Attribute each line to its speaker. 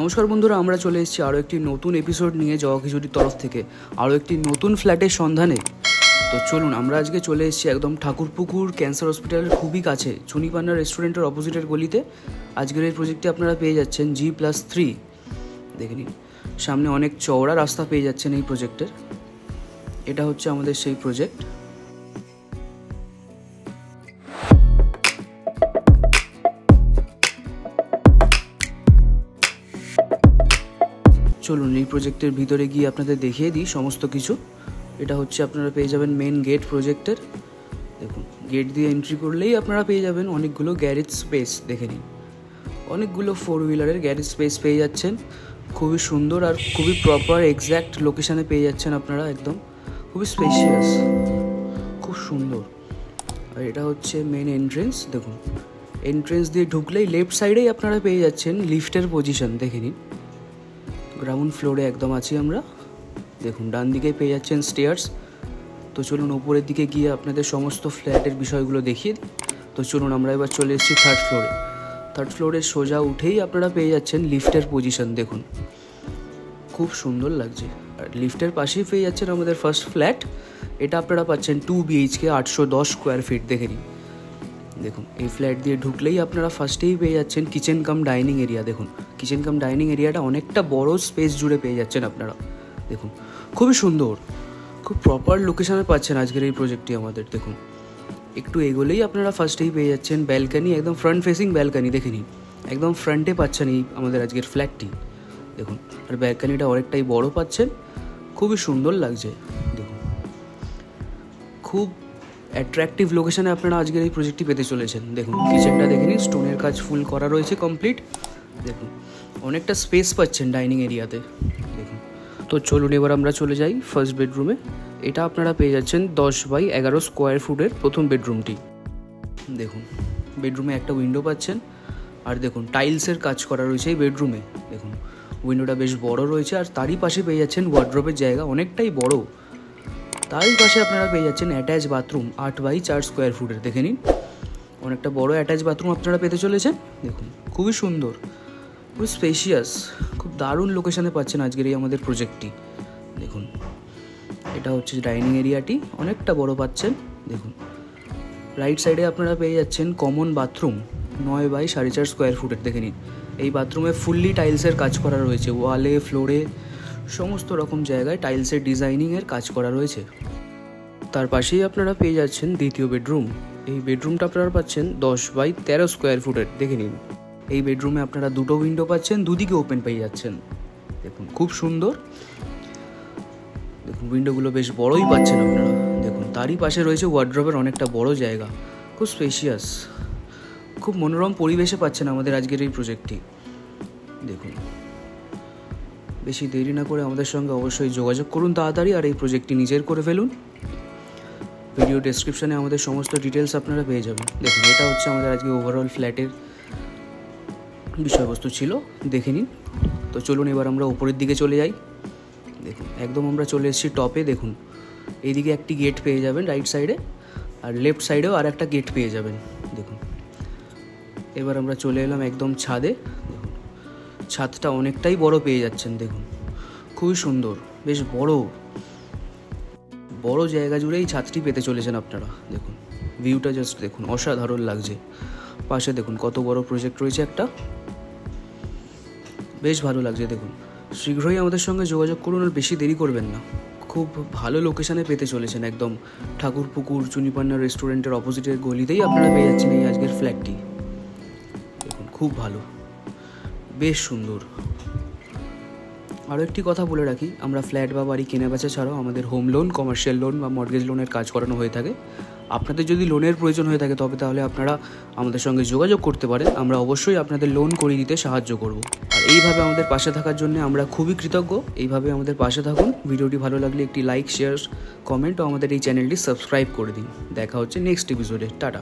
Speaker 1: নমস্কার বন্ধুরা, আমরা চলে এসেছি আরও একটি নতুন এপিসোড নিয়ে জবা খিচুড়ির তরফ থেকে আরও একটি নতুন ফ্ল্যাটের সন্ধানে। তো চলুন, আমরা আজকে চলে এসেছি একদম ঠাকুরপুকুর ক্যান্সার হসপিটালের খুবই কাছে চুনিপান্না রেস্টুরেন্টের অপোজিটের গলিতে। আজকের এই প্রজেক্টটি আপনারা পেয়ে যাচ্ছেন G+3। দেখে নিন, সামনে অনেক চওড়া রাস্তা পেয়ে যাচ্ছেন এই প্রজেক্টের। এটা হচ্ছে আমাদের সেই প্রজেক্ট। চলুন এই প্রজেক্টের ভিতরে গিয়ে আপনাদের দেখিয়ে দিই সমস্ত কিছু। এটা হচ্ছে আপনারা পেয়ে যাবেন মেন গেট প্রজেক্টের। দেখুন, গেট দিয়ে এন্ট্রি করলেই আপনারা পেয়ে যাবেন অনেকগুলো গ্যারেজ স্পেস। দেখে নিন, অনেকগুলো 4 হুইলারের গ্যারেজ স্পেস পেয়ে যাচ্ছেন। খুবই সুন্দর আর খুবই প্রপার এক্স্যাক্ট লোকেশানে পেয়ে যাচ্ছেন আপনারা, একদম খুবই স্পেশিয়াস, খুব সুন্দর। আর এটা হচ্ছে মেন এন্ট্রেন্স। দেখুন, এন্ট্রেন্স দিয়ে ঢুকলেই লেফট সাইডেই আপনারা পেয়ে যাচ্ছেন লিফটের পজিশন। দেখে নিন, গ্রাউন্ড ফ্লোরে একদম আছি আমরা। দেখুন, ডান দিকে পেয়ে যাচ্ছেন স্টেয়ার্স। তো চলুন উপরের দিকে গিয়ে আপনাদের সমস্ত ফ্ল্যাটের বিষয়গুলো দেখিয়ে দিই। তো চলুন, আমরা এবার চলে এসেছি থার্ড ফ্লোরে। থার্ড ফ্লোরে সোজা উঠেই আপনারা পেয়ে যাচ্ছেন লিফটের পজিশন। দেখুন, খুব সুন্দর লাগছে। আর লিফটের পাশেই পেয়ে যাচ্ছেন আমাদের ফার্স্ট ফ্ল্যাট। এটা আপনারা পাচ্ছেন 2 BHK 810 স্কোয়ার ফিট। দেখে নিন, দেখুন এই ফ্ল্যাট দিয়ে ঢুকলেই আপনারা ফার্স্টেই পেয়ে যাচ্ছেন কিচেন কাম ডাইনিং এরিয়া। দেখুন, কিচেন কাম ডাইনিং এরিয়াটা অনেকটা বড় স্পেস জুড়ে পেয়ে যাচ্ছেন আপনারা। দেখুন, খুবই সুন্দর, খুব প্রপার লোকেশানে পাচ্ছেন আজকের এই প্রজেক্টটি আমাদের। দেখুন, একটু এগোলেই আপনারা ফার্স্টেই পেয়ে যাচ্ছেন ব্যালকানি, একদম ফ্রন্ট ফেসিং ব্যালকানি। দেখে নিন, একদম ফ্রন্টে পাচ্ছেন এই আমাদের আজকের ফ্ল্যাটটি। দেখুন, আর ব্যালকানিটা অনেকটাই বড় পাচ্ছেন, খুবই সুন্দর লাগছে। দেখুন, খুব অ্যাট্রাকটিভ লোকেশানে আপনারা আজকের এই প্রজেক্টটি পেতে চলেছেন। দেখুন, কিচেনটা দেখে নিন, স্টোনের কাজ ফুল করা রয়েছে কমপ্লিট। দেখুন, অনেকটা স্পেস পাচ্ছেন ডাইনিং এরিয়াতে। দেখুন, তো চলুন এবার আমরা চলে যাই ফার্স্ট বেডরুমে। এটা আপনারা পেয়ে যাচ্ছেন 10x11 স্কোয়ার ফুটের প্রথম বেডরুমটি। দেখুন, বেডরুমে একটা উইন্ডো পাচ্ছেন। আর দেখুন, টাইলসের কাজ করা রয়েছে এই বেডরুমে। দেখুন, উইন্ডোটা বেশ বড় রয়েছে। আর তারই পাশে পেয়ে যাচ্ছেন ওয়ার্ড্রোবের জায়গা, অনেকটাই বড়। তারই পাশে আপনারা পেয়ে যাচ্ছেন অ্যাটাচ বাথরুম 8x4 স্কোয়ার ফুটের। দেখে নিন, অনেকটা বড় অ্যাটাচ বাথরুম আপনারা পেতে চলেছেন। দেখুন, খুবই সুন্দর, খুবই স্পেশিয়াস, খুব দারুণ লোকেশানে পাচ্ছেন আজকের এই আমাদের প্রজেক্টটি। দেখুন, এটা হচ্ছে ডাইনিং এরিয়াটি, অনেকটা বড় পাচ্ছেন। দেখুন, রাইট সাইডে আপনারা পেয়ে যাচ্ছেন কমন বাথরুম 9x4.5 স্কোয়ার ফুটের। দেখে নিন, এই বাথরুমে ফুললি টাইলসের কাজ করা রয়েছে। ওয়ালে, ফ্লোরে, সমস্ত রকম জায়গায় টাইলসের ডিজাইনিংয়ের কাজ করা রয়েছে। তার পাশেই আপনারা পেয়ে যাচ্ছেন দ্বিতীয় বেডরুম। এই বেডরুমটা আপনারা পাচ্ছেন 10x13 স্কোয়ার ফুটের। দেখে নিন, এই বেডরুমে আপনারা দুটো উইন্ডো পাচ্ছেন, দুদিকে ওপেন পেয়ে যাচ্ছেন। দেখুন, খুব সুন্দর। দেখুন, উইন্ডোগুলো বেশ বড়ই পাচ্ছেন আপনারা। দেখুন, তারই পাশে রয়েছে ওয়ার্ড্রোবের অনেকটা বড় জায়গা, খুব স্পেশিয়াস, খুব মনোরম পরিবেশে পাচ্ছেন আমাদের আজকের এই প্রজেক্টটি। দেখুন, বেশি দেরি না করে আমাদের সঙ্গে অবশ্যই যোগাযোগ করুন তাড়াতাড়ি, আর এই প্রজেক্টটি নিজের করে ফেলুন। ভিডিও ডেসক্রিপশানে আমাদের সমস্ত ডিটেলস আপনারা পেয়ে যাবেন। দেখুন, এটা হচ্ছে আমাদের আজকে ওভারঅল ফ্ল্যাটের বিষয়বস্তু ছিল। দেখে নিন। তো চলুন এবার আমরা উপরের দিকে চলে যাই। দেখুন, একদম আমরা চলে এসেছি টপে। দেখুন, এইদিকে একটি গেট পেয়ে যাবেন রাইট সাইডে, আর লেফট সাইডেও আর একটা গেট পেয়ে যাবেন। দেখুন, এবার আমরা চলে এলাম একদম ছাদে। দেখুন, ছাদটা অনেকটাই বড় পেয়ে যাচ্ছেন। দেখুন, খুবই সুন্দর, বেশ বড় জায়গা জুড়ে এই ছাদটি পেতে চলেছেন আপনারা। দেখুন, ভিউটা জাস্ট দেখুন, অসাধারণ লাগছে। পাশে দেখুন কত বড় প্রজেক্ট রয়েছে একটা, বেশ ভালো লাগছে। দেখুন, শীঘ্রই আমাদের সঙ্গে যোগাযোগ করুন, আর বেশি দেরি করবেন না। খুব ভালো লোকেশানে পেতে চলেছেন, একদম ঠাকুরপুকুর চুনিপান্না রেস্টুরেন্টের অপোজিটের গলিতেই আপনারা পেয়ে যাচ্ছেন এই আজকের ফ্ল্যাটটি। দেখুন, খুব ভালো, বেশ সুন্দর। আরও একটি কথা বলে রাখি, আমরা ফ্ল্যাট বা বাড়ি কেনাবেচা ছাড়াও আমাদের হোম লোন, কমার্শিয়াল লোন বা মর্টগেজ লোনের কাজ করানো হয়ে থাকে। আপনাদের যদি লোনের প্রয়োজন হয়ে থাকে তবে তাহলে আপনারা আমাদের সঙ্গে যোগাযোগ করতে পারেন। আমরা অবশ্যই আপনাদের লোন করিয়ে দিতে সাহায্য করব। আর এইভাবে আমাদের পাশে থাকার জন্য আমরা খুবই কৃতজ্ঞ। এইভাবে আমাদের পাশে থাকুন। ভিডিওটি ভালো লাগলে একটি লাইক, শেয়ার, কমেন্ট ও আমাদের এই চ্যানেলটি সাবস্ক্রাইব করে দিন। দেখা হচ্ছে নেক্সট এপিসোডে। টাটা।